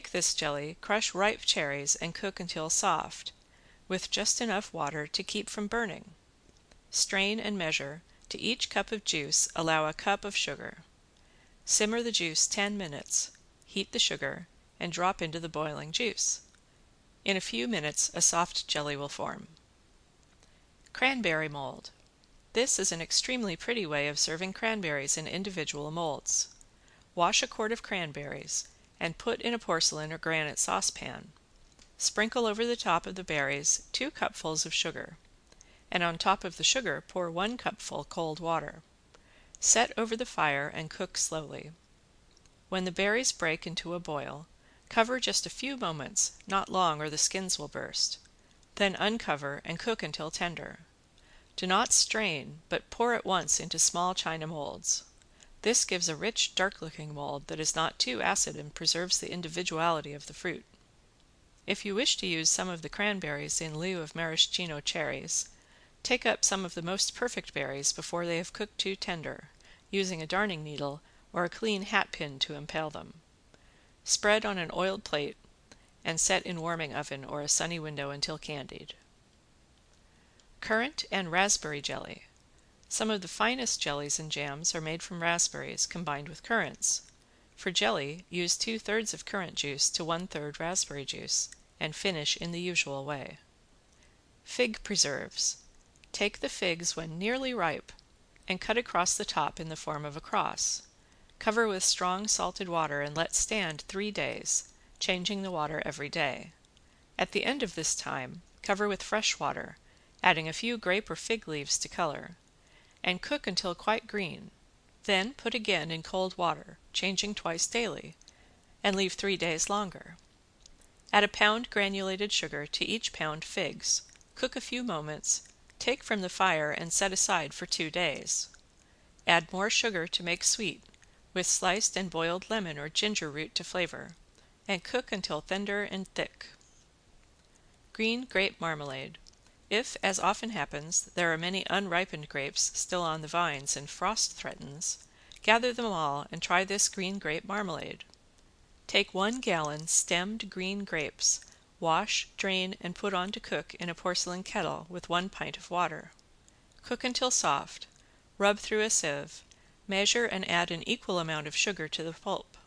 make this jelly, crush ripe cherries and cook until soft, with just enough water to keep from burning. Strain and measure. To each cup of juice allow a cup of sugar. Simmer the juice 10 minutes, heat the sugar, and drop into the boiling juice. In a few minutes a soft jelly will form. Cranberry mold. This is an extremely pretty way of serving cranberries in individual molds. Wash a quart of cranberries and put in a porcelain or granite saucepan. Sprinkle over the top of the berries 2 cupfuls of sugar, and on top of the sugar pour 1 cupful cold water. Set over the fire and cook slowly. When the berries break into a boil, cover just a few moments, not long or the skins will burst. Then uncover and cook until tender. Do not strain, but pour at once into small china molds. This gives a rich, dark-looking mold that is not too acid and preserves the individuality of the fruit. If you wish to use some of the cranberries in lieu of maraschino cherries, take up some of the most perfect berries before they have cooked too tender, using a darning needle or a clean hat pin to impale them. Spread on an oiled plate and set in warming oven or a sunny window until candied. Currant and raspberry jelly. Some of the finest jellies and jams are made from raspberries combined with currants. For jelly, use 2/3 of currant juice to 1/3 raspberry juice, and finish in the usual way. Fig preserves. Take the figs when nearly ripe and cut across the top in the form of a cross. Cover with strong salted water and let stand 3 days, changing the water every day. At the end of this time, cover with fresh water, adding a few grape or fig leaves to color, and cook until quite green. Then put again in cold water, changing twice daily, and leave 3 days longer. Add a pound granulated sugar to each pound figs, cook a few moments, take from the fire and set aside for 2 days. Add more sugar to make sweet, with sliced and boiled lemon or ginger root to flavor, and cook until tender and thick. Green grape marmalade. If, as often happens, there are many unripened grapes still on the vines and frost threatens, gather them all and try this green grape marmalade. Take 1 gallon stemmed green grapes, wash, drain, and put on to cook in a porcelain kettle with 1 pint of water. Cook until soft, rub through a sieve, measure and add an equal amount of sugar to the pulp.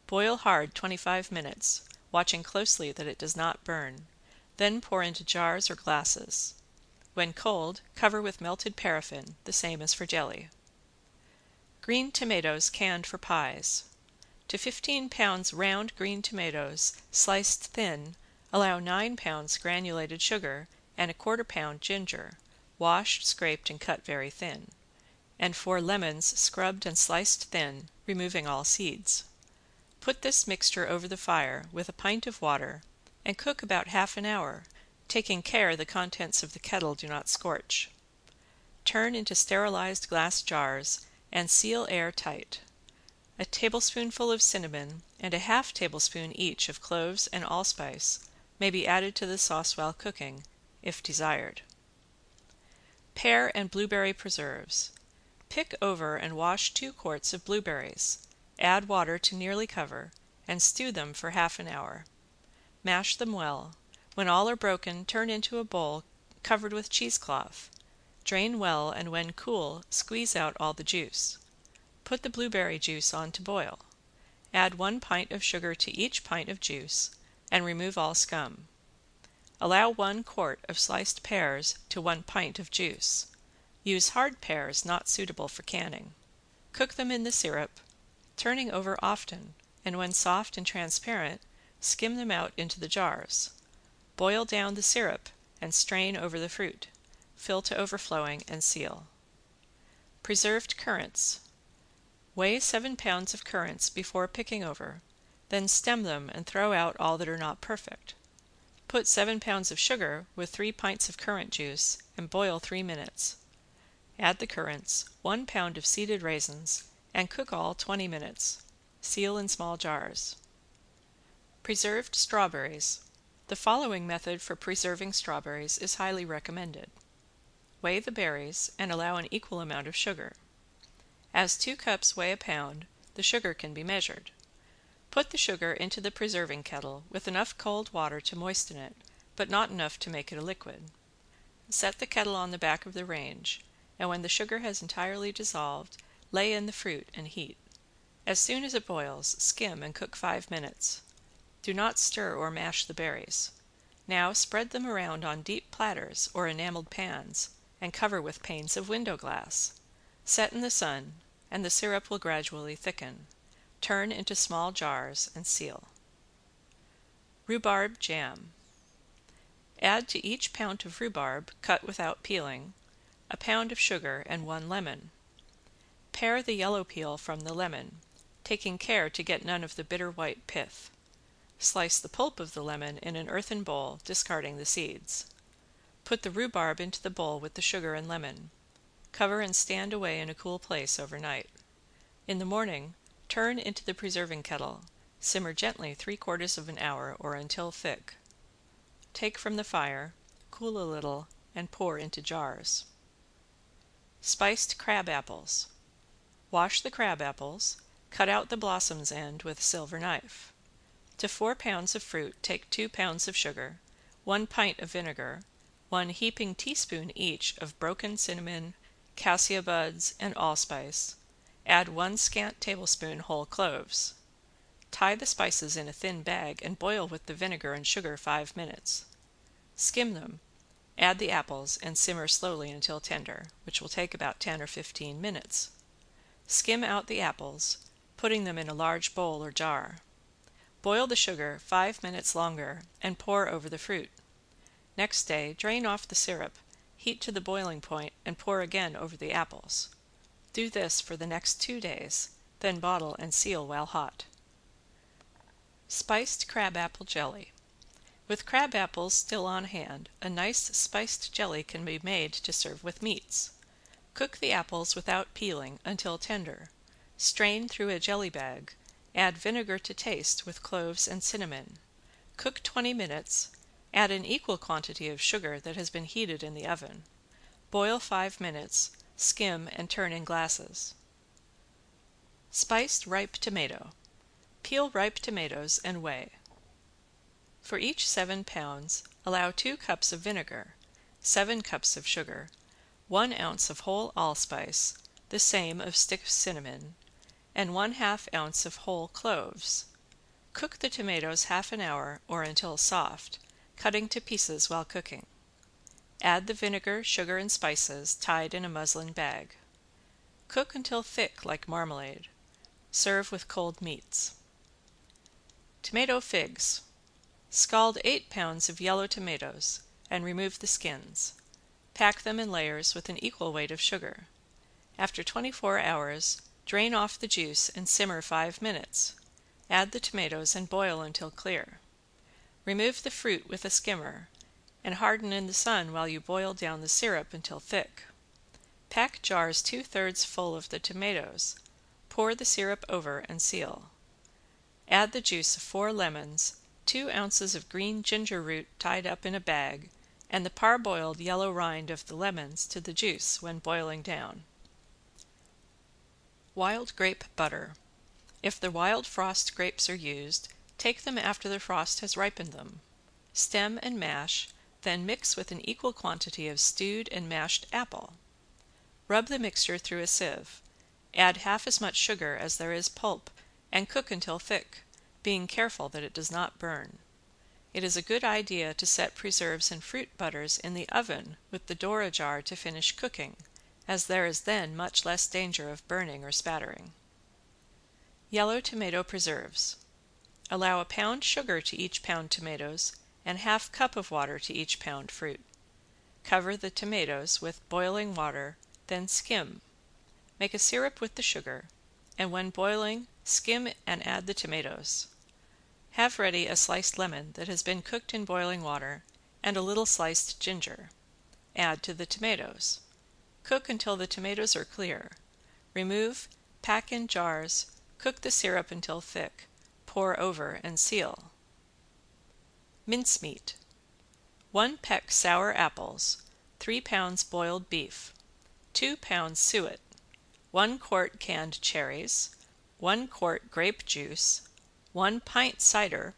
Boil hard 25 minutes, watching closely that it does not burn. Then pour into jars or glasses. When cold, cover with melted paraffin, the same as for jelly. Green tomatoes canned for pies. To 15 pounds round green tomatoes, sliced thin, allow 9 pounds granulated sugar and 1/4 pound ginger, washed, scraped, and cut very thin, and 4 lemons scrubbed and sliced thin, removing all seeds. Put this mixture over the fire with a pint of water and cook about half an hour, taking care the contents of the kettle do not scorch. Turn into sterilized glass jars and seal air tight. A tablespoonful of cinnamon and a half tablespoon each of cloves and allspice may be added to the sauce while cooking, if desired. Pear and blueberry preserves. Pick over and wash 2 quarts of blueberries. Add water to nearly cover and stew them for half an hour. Mash them well. When all are broken, turn into a bowl covered with cheesecloth. Drain well, and when cool, squeeze out all the juice. Put the blueberry juice on to boil. Add 1 pint of sugar to each pint of juice and remove all scum. Allow 1 quart of sliced pears to 1 pint of juice. Use hard pears not suitable for canning. Cook them in the syrup, turning over often, and when soft and transparent, skim them out into the jars. Boil down the syrup and strain over the fruit. Fill to overflowing and seal. Preserved currants. Weigh 7 pounds of currants before picking over, then stem them and throw out all that are not perfect. Put 7 pounds of sugar with 3 pints of currant juice and boil 3 minutes. Add the currants, 1 pound of seeded raisins, and cook all 20 minutes. Seal in small jars. Preserved strawberries. The following method for preserving strawberries is highly recommended. Weigh the berries and allow an equal amount of sugar. As 2 cups weigh a pound, the sugar can be measured. Put the sugar into the preserving kettle with enough cold water to moisten it, but not enough to make it a liquid. Set the kettle on the back of the range, and when the sugar has entirely dissolved, lay in the fruit and heat. As soon as it boils, skim and cook 5 minutes. Do not stir or mash the berries. Now spread them around on deep platters or enameled pans and cover with panes of window glass. Set in the sun, and the syrup will gradually thicken. Turn into small jars and seal. Rhubarb jam. Add to each pound of rhubarb, cut without peeling, a pound of sugar and 1 lemon. Pare the yellow peel from the lemon, taking care to get none of the bitter white pith. Slice the pulp of the lemon in an earthen bowl, discarding the seeds. Put the rhubarb into the bowl with the sugar and lemon. Cover and stand away in a cool place overnight. In the morning, turn into the preserving kettle, simmer gently 3/4 of an hour or until thick. Take from the fire, cool a little, and pour into jars. Spiced crab apples. Wash the crab apples, cut out the blossoms end with a silver knife. To 4 pounds of fruit take 2 pounds of sugar, 1 pint of vinegar, 1 heaping teaspoon each of broken cinnamon, cassia buds, and allspice. Add 1 scant tablespoon whole cloves. Tie the spices in a thin bag and boil with the vinegar and sugar 5 minutes. Skim them, add the apples, and simmer slowly until tender, which will take about 10 or 15 minutes. Skim out the apples, putting them in a large bowl or jar. Boil the sugar 5 minutes longer and pour over the fruit. Next day, drain off the syrup, heat to the boiling point, and pour again over the apples. Do this for the next 2 days, then bottle and seal while hot. Spiced crabapple jelly. With crab apples still on hand, a nice spiced jelly can be made to serve with meats. Cook the apples without peeling until tender. Strain through a jelly bag. Add vinegar to taste with cloves and cinnamon. Cook 20 minutes. Add an equal quantity of sugar that has been heated in the oven. Boil 5 minutes, skim and turn in glasses. Spiced ripe tomato. Peel ripe tomatoes and weigh. For each 7 pounds, allow 2 cups of vinegar, 7 cups of sugar, 1 ounce of whole allspice, the same of stick cinnamon, and 1/2 ounce of whole cloves. Cook the tomatoes half an hour or until soft, cutting to pieces while cooking. Add the vinegar, sugar, and spices tied in a muslin bag. Cook until thick like marmalade. Serve with cold meats. Tomato figs. Scald 8 pounds of yellow tomatoes and remove the skins. Pack them in layers with an equal weight of sugar. After 24 hours, drain off the juice and simmer 5 minutes. Add the tomatoes and boil until clear. Remove the fruit with a skimmer and harden in the sun while you boil down the syrup until thick. Pack jars 2/3 full of the tomatoes. Pour the syrup over and seal. Add the juice of 4 lemons, 2 ounces of green ginger root tied up in a bag, and the parboiled yellow rind of the lemons to the juice when boiling down. Wild grape butter. If the wild frost grapes are used, take them after the frost has ripened them. Stem and mash, then mix with an equal quantity of stewed and mashed apple. Rub the mixture through a sieve. Add half as much sugar as there is pulp and cook until thick, being careful that it does not burn. It is a good idea to set preserves and fruit butters in the oven with the door ajar to finish cooking, as there is then much less danger of burning or spattering. Yellow tomato preserves. Allow a pound sugar to each pound tomatoes and 1/2 cup of water to each pound fruit. Cover the tomatoes with boiling water, then skim. Make a syrup with the sugar, and when boiling, skim and add the tomatoes. Have ready a sliced lemon that has been cooked in boiling water and a little sliced ginger. Add to the tomatoes. Cook until the tomatoes are clear. Remove, pack in jars, cook the syrup until thick, pour over and seal. Mincemeat. 1 peck sour apples, 3 pounds boiled beef, 2 pounds suet, 1 quart canned cherries, 1 quart grape juice, 1 pint cider,